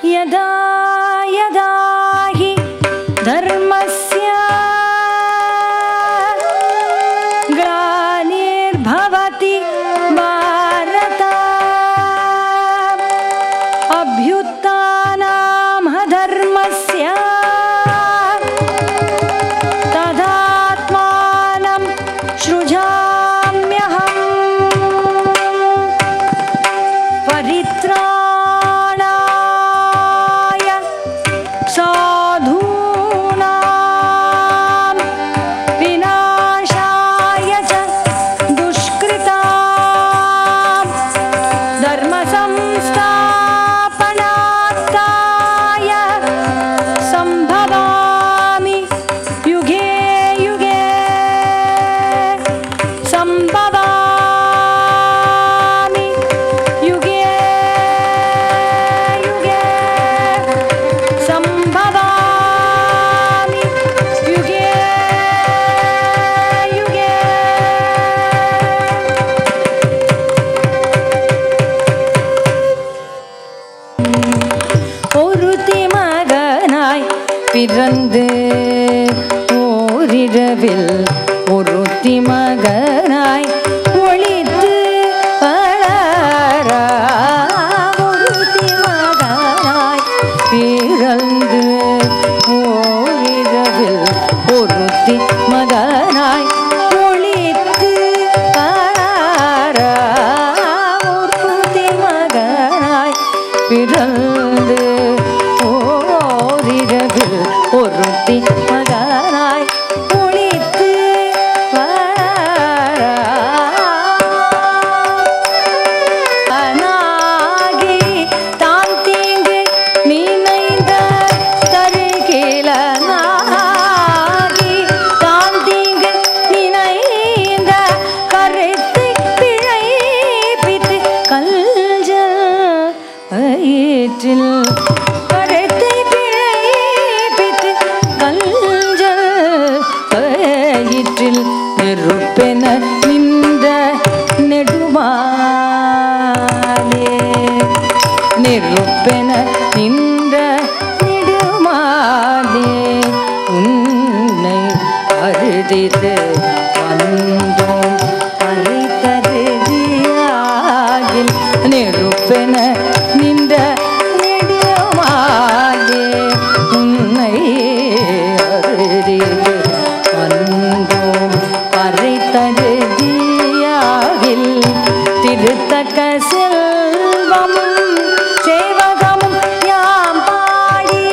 यदा यदा हि धर्मस्य ग्लानिर्भवति भारत अभ्युत्थानम् अधर्मस्य तदात्मानं सृजाम्यहम् परित्राणाय साधूनां विनाशाय च दुष्कृतां धर्मसंस्थापनार्थाय सम्भवामि युगे युगे सम्भवामि युगे युगे सम्भवामि युगे युगे ஒருத்தி மகனாய் பிறந்து ஓரிரவில் ஒருத்தி மகனாய் ஒளித்து வளர ஒருத்தி மகனாய் பிறந்து ஓரிரவில் ஒருத்தி மகனாய் ஒளித்து வளர ஒருத்தி மகனாய் பிறந்து ஓரிரவில் ஒருத்தி மகனாய் ஒளித்து வளர அனாகி தான் தீங்கு நினைந்த கருகிலனாகி தான் தீங்கு நினைந்த கருத்தை பிழைப்பித்து கல்ஜல் வயிற்றில் கருத்தை பிழைப்பித்து கல்ஜல் வயிற்றில் நெருப்பென நின்ற நெடுமாலே நெருப்பென நின்ற நெடுமாலே உன்னை அருதித்து வந்தோம் அழைத்தருதியாகில் நெருப்பென நின்ற நெடுமாலே உன்னை அருதித்து வந்தோம் அழைத்தருதியாகில் திருத்தக்க செல்வமும் சேவகமும் யாம் பாடி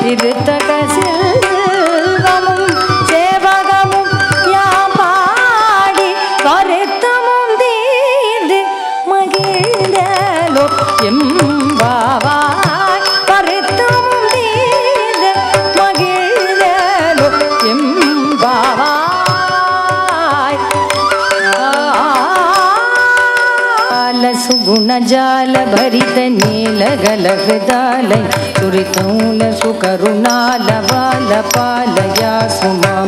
திருத்தக்க செல்வமும் சேவகமும் யாம் பாடி வருத்தமும் தீர்ந்து மகிழ்ந்தலோ எம்பாவாய் வருத்தமும் தீர்ந்து மகிழ்ந்தலோ எம்பாவாய் सुगुणजाल भरित नीलगल हृदालय तुरितौल सुकरुणाल बाल पालया सुमां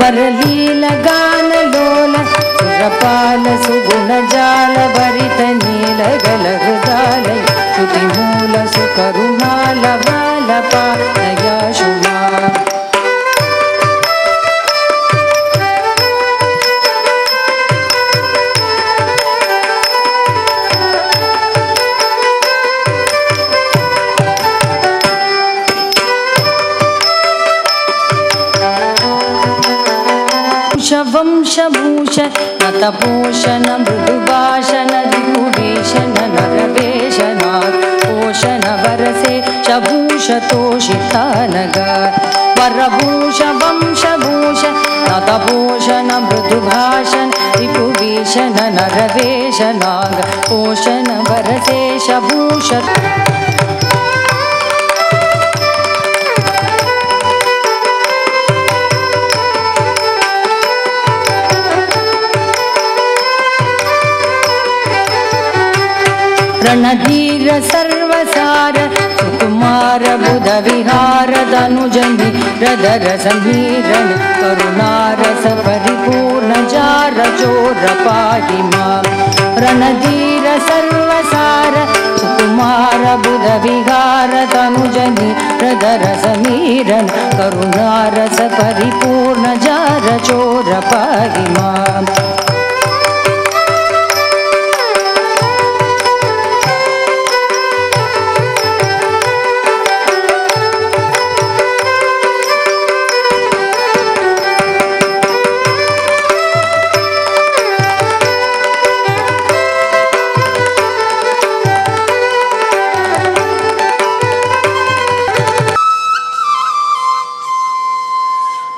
वरलील गानलोल सुरपाल सुगुणजाल भरित नीलगल हृदालय तुतिमूल सुकरुणाल बाल पालया सुमां वंशभूष नतपोषण मृदुभाषण दिगुभीषण नरवेषण पोषण वरसे शभूष तोषितानगार वरभूष वंशभूष नतपोषण मृदुभाषण दिगुभीषण नरवेषण पोषण वरसे शभूष रणधीर सर्वसार सुकुमार बुध विहार धनुजनि रदर समीरण करुणारस परिपूर्ण जार चोर पाहि मां रणधीर सर्वसार सुकुमार बुध विहार तनुजनि हृदरसमीरन करुणारस परिपूर्ण जार चोर पाहि माम्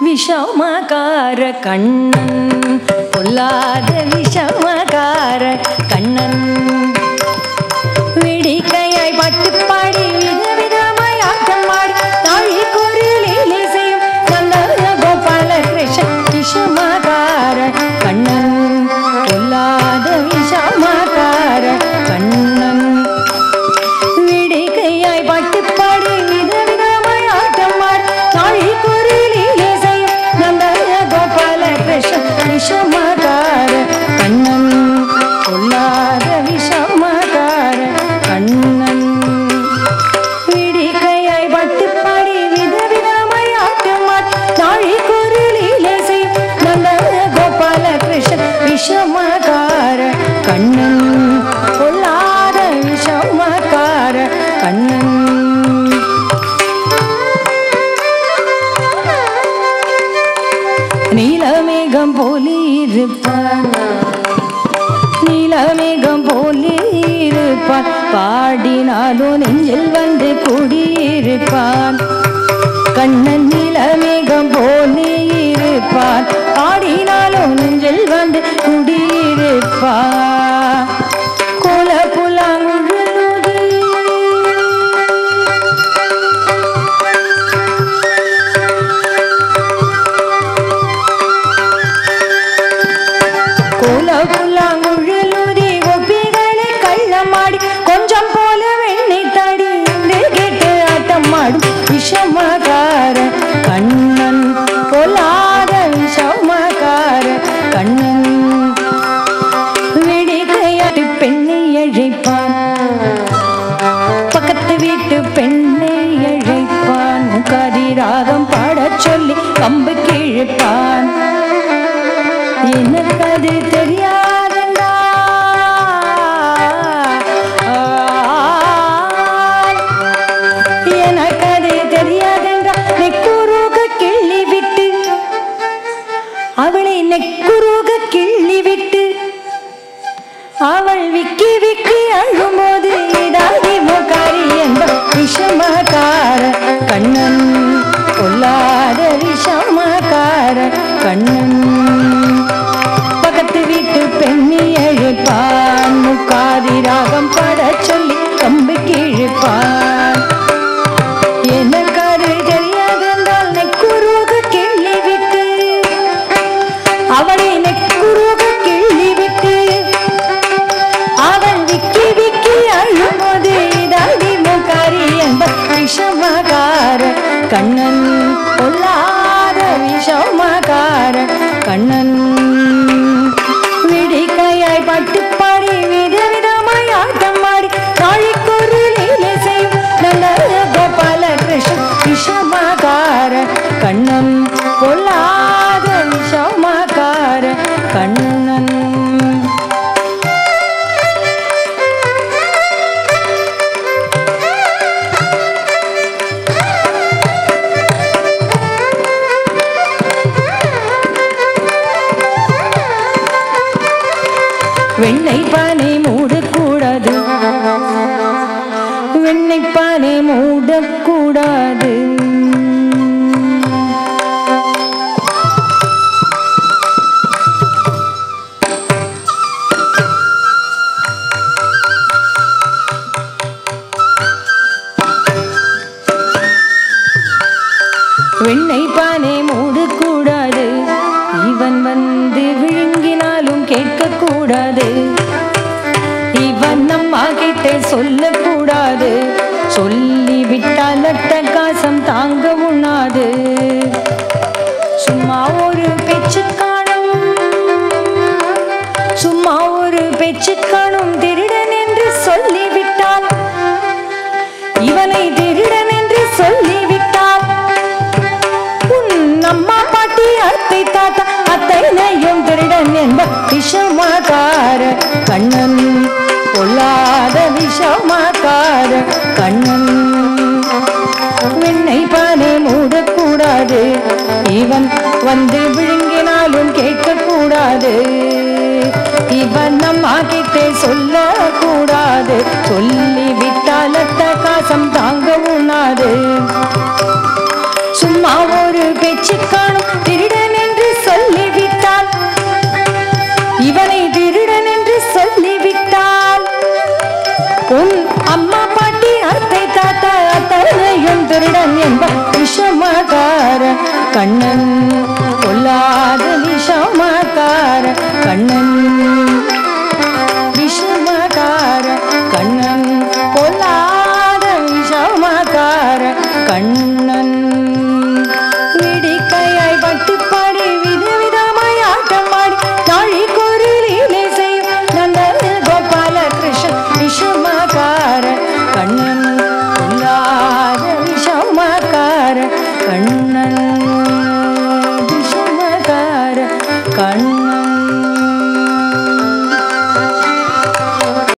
விஷமகார கண்ணன் பொல்லாத விஷமகார கண்ணன் விடிக்கையாய் பட்டுப்பாடி விதவிதமாய் ஆட்டமாடி தாழி குரலில் இசையும் சந்தன கோபால கிருஷ்ணன் விஷமகார கண்ணன் பொல்லாத விஷமகார கண்ணன் விடிக்கையாய் பட்டுப்பாடி விதவிதமாய் ஆட்டமாடி தாழி விஷமகார கண்ணன் பொல்லாத விஷமகார கண்ணன் விடிக்கையாய் பட்டுப்பாடி விதவிதமாய் ஆட்டமாடி தாழி குரலில் இசையும் நந்தன கோபால கிருஷ்ணன் விஷமகார கண்ணன் பொல்லாத விஷமகார கண்ணன் நீலமேகம் போலிருப்பான் நீலமேகம் போலிருப்பான் பாடினாலும் நெஞ்சில் வந்து குடியிருப்பான் கண்ணன் நீலமேகம் போலிருப்பான் பாடினாலும் நெஞ்சில் வந்து குடியிருப்பான் கோல புலாங்குழலுதி புல்லாங்குழலுதி ஒப்பிகளை கள்ளமாடி கொஞ்சம் போல வெண்ணெய் தாடி கேட்டு ஆட்டமாடும் விஷமகார கண்ணன் பொல்லாத விஷமகார கண்ணன் விடிக்கையாட்டு பெண்ணை அழைப்பான் பக்கத்து வீட்டு பெண்ணை அழைப்பான் முகாதி ராகம் பாடச் சொல்லி கம்பு கிழிப்பான் எனக்கு அது தெரியாதண்டா எனக்கு அது தெரியாதண்டா நெக்குருக கிள்ளி விட்டு அவளை நெக்குருக கிள்ளி விட்டு அவள் விக்கி விக்கி அழும்போது இதாகி முகாரி என்ற விஷமகார கண்ணன் பொல்லாத விஷமகார கண்ணன் பக்கத்து வீட்டு பெண்ணி அழைப்பான் முக்காதி ராகம் பாடச் சொல்லி கம்பு கிழிப்பான் எனக்கு அது தெரியாதென்றால் நெக்குருக கிள்ளி விட்டு அவளை நெக்குருக கிள்ளி விட்டு அவள் விக்கி விக்கி அழும்போது இதாடி முகாரி என்ப விஷமகார கண்ணன் பொல்லாத விஷமகார கண்ணன் விடிக்கையாய் பட்டுப்பாடி விதவிதமாய் ஆட்டமாடி தாழி குரலில் இசையும் நல்ல கோபால கிருஷ்ணன் விஷமகார கண்ணன் பொல்லாத விஷமகார கண்ணன் வெண்ணெய் பானை மூடக்கூடாது வெண்ணெய் பானை மூடக்கூடாது வெண்ணெய் பானை மூடக்கூடாது இவன் வந்து விழுங்கினாலும் கேட்கக்கூடாது இவன் நம்மா கிட்ட சொல்லக்கூடாது சொல்லி விட்டால் அட்டகாசம் தாங்க உண்ணாது சும்மா ஒரு பேச்சு காணும் சும்மா ஒரு பேச்சு காணும் திருடன் என்று சொல்லிவிட்டால் இவன் இவனை திருடன் என்று சொல்லிவிட்டால் உன் அம்மா பாட்டி அத்தை தாத்தா அத்தைனையும் திருடன் என்ப விஷமக்கார கண்ணன் பொல்லாத விஷமக்கார கண்ணன் வெண்ணை பானை மூடக்கூடாது இவன் வந்து விழுங்கினாலும் கேட்கக்கூடாது இவன் அம்மா கிட்டே சொல்லக்கூடாது சொல்லிவிட்டால் அட்டகாசம் தாங்க உண்ணாது சும்மா ஒரு பேச்சு காணும் திருடன் என்று சொல்லிவிட்டால் இவனை திருடன் என்று சொல்லிவிட்டால் உன் அம்மா பாட்டி அத்தை தாத்தா அத்தனையும் திருடன் என்ப விஷமக்கார கண்ணன்